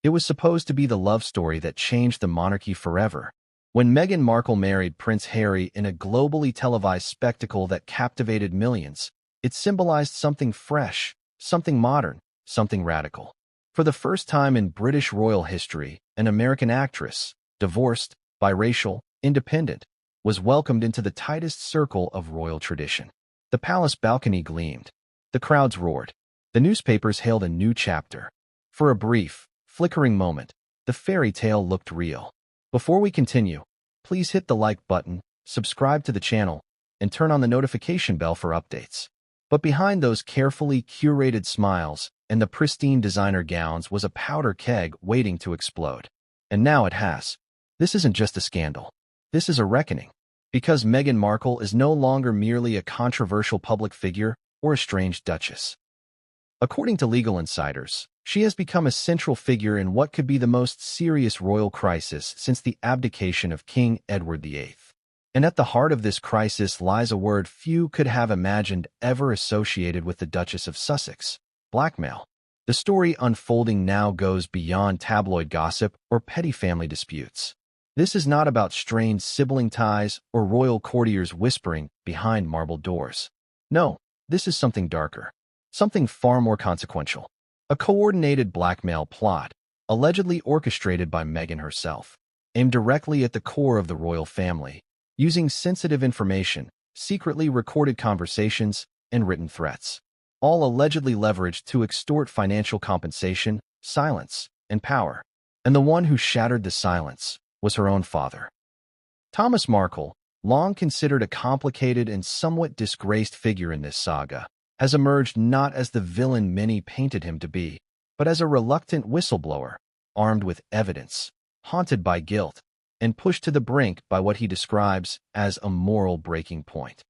It was supposed to be the love story that changed the monarchy forever. When Meghan Markle married Prince Harry in a globally televised spectacle that captivated millions, it symbolized something fresh, something modern, something radical. For the first time in British royal history, an American actress, divorced, biracial, independent, was welcomed into the tightest circle of royal tradition. The palace balcony gleamed. The crowds roared. The newspapers hailed a new chapter. For a brief, flickering moment, the fairy tale looked real. Before we continue, please hit the like button, subscribe to the channel, and turn on the notification bell for updates. But behind those carefully curated smiles and the pristine designer gowns was a powder keg waiting to explode. And now it has. This isn't just a scandal. This is a reckoning. Because Meghan Markle is no longer merely a controversial public figure or a strange duchess. According to legal insiders, she has become a central figure in what could be the most serious royal crisis since the abdication of King Edward VIII. And at the heart of this crisis lies a word few could have imagined ever associated with the Duchess of Sussex: blackmail. The story unfolding now goes beyond tabloid gossip or petty family disputes. This is not about strained sibling ties or royal courtiers whispering behind marble doors. No, this is something darker, something far more consequential. A coordinated blackmail plot, allegedly orchestrated by Meghan herself, aimed directly at the core of the royal family, using sensitive information, secretly recorded conversations, and written threats, all allegedly leveraged to extort financial compensation, silence, and power. And the one who shattered the silence was her own father. Thomas Markle, long considered a complicated and somewhat disgraced figure in this saga, has emerged not as the villain many painted him to be, but as a reluctant whistleblower, armed with evidence, haunted by guilt, and pushed to the brink by what he describes as a moral breaking point.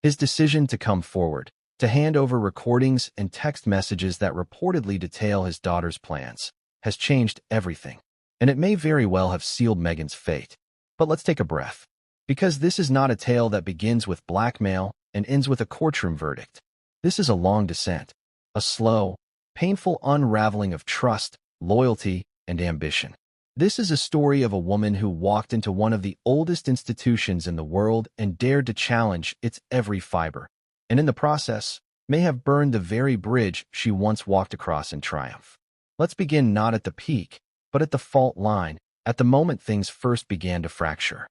His decision to come forward, to hand over recordings and text messages that reportedly detail his daughter's plans, has changed everything. And it may very well have sealed Meghan's fate. But let's take a breath. Because this is not a tale that begins with blackmail and ends with a courtroom verdict. This is a long descent, a slow, painful unraveling of trust, loyalty, and ambition. This is a story of a woman who walked into one of the oldest institutions in the world and dared to challenge its every fiber, and in the process, may have burned the very bridge she once walked across in triumph. Let's begin not at the peak, but at the fault line, at the moment things first began to fracture.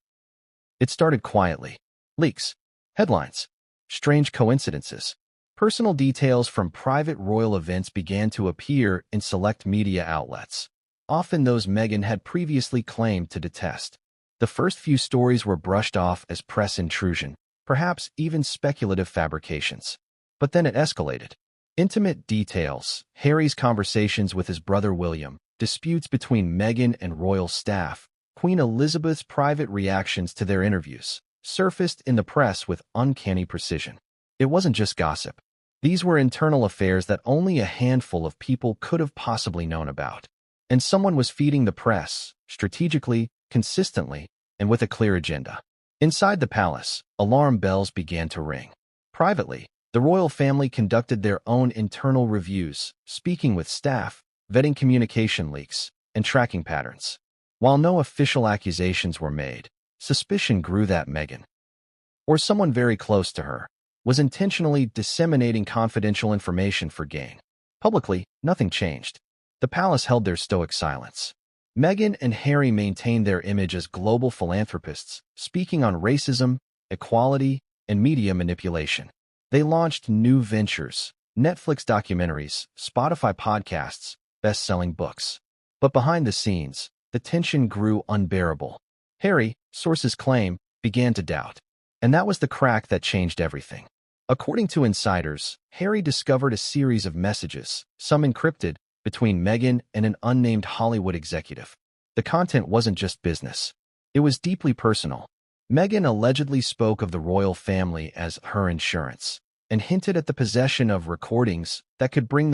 It started quietly. Leaks, headlines, strange coincidences. Personal details from private royal events began to appear in select media outlets, often those Meghan had previously claimed to detest. The first few stories were brushed off as press intrusion, perhaps even speculative fabrications. But then it escalated. Intimate details, Harry's conversations with his brother William, disputes between Meghan and royal staff, Queen Elizabeth's private reactions to their interviews, surfaced in the press with uncanny precision. It wasn't just gossip. These were internal affairs that only a handful of people could have possibly known about. And someone was feeding the press, strategically, consistently, and with a clear agenda. Inside the palace, alarm bells began to ring. Privately, the royal family conducted their own internal reviews, speaking with staff, vetting communication leaks, and tracking patterns. While no official accusations were made, suspicion grew that Meghan, or someone very close to her, was intentionally disseminating confidential information for gain. Publicly, nothing changed. The palace held their stoic silence. Meghan and Harry maintained their image as global philanthropists, speaking on racism, equality, and media manipulation. They launched new ventures, Netflix documentaries, Spotify podcasts, best-selling books. But behind the scenes, the tension grew unbearable. Harry, sources claim, began to doubt. And that was the crack that changed everything. According to insiders, Harry discovered a series of messages, some encrypted, between Meghan and an unnamed Hollywood executive. The content wasn't just business. It was deeply personal. Meghan allegedly spoke of the royal family as her insurance, and hinted at the possession of recordings that could bring